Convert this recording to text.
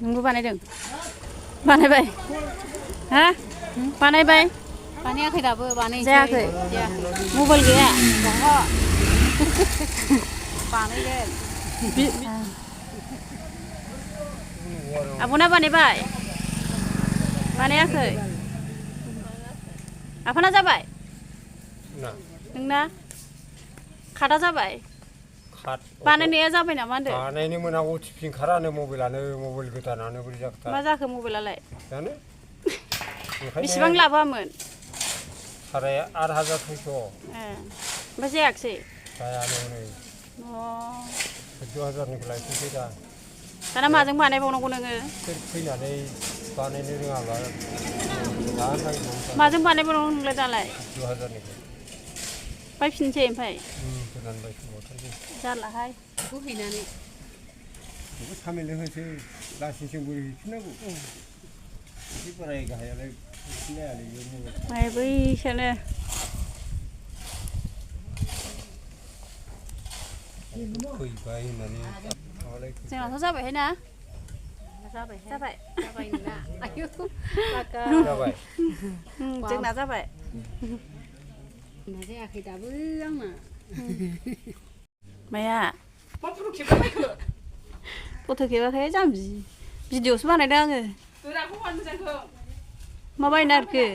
नोंबो बानायदों बानायबाय हा बानायबाय बानायाखै दाबो बानायनोसै जायाखै मबाइल गैया बानायगोन आब'ना बानायबाय बानायाखै आफाना जाबाय नोंना खादा जाबाय बानायनाया जाबाय नामा होनदों बानायनो मोनागौ टिफिन खारानो मबाइलानो मबाइल गोदानानो बोरै जाखो मा जाखो मबाइलालाय जानो बेसेबां लाबोआमोन 8,500 600 ओमफ्राय जायाखिसै जायानो हनै 14,000निखौ लायफिनसै दा दाना माजों बानायबावनांगौ नोङो फैनानै बानायनो रोङाब्ला माजों बानायबावनांगौ नोंलाय दालाय 14,000निखौ बायफिनसै ओमफ्राय गोदान बायफिनबावथारसै जारलाहाय बोहैनानै बेखौ सामिल होनोसै लासिंसिं बोरै हैफिननांगौ एसे बोराय गाहायालाय हैफिनलायालै बे मबाइल माय बैसोनो फैबाय होननानै जोंनाथ' जाबायहाय ना जाबाय जाबाय जाबाय नोंना आयु जाबाय जोंना जाबाय ना जायाखै दाबो आंना माया फट' खेबाखै जाम्बि भिडिअ'सो बानायदों आङो मा बायनो नागिरखो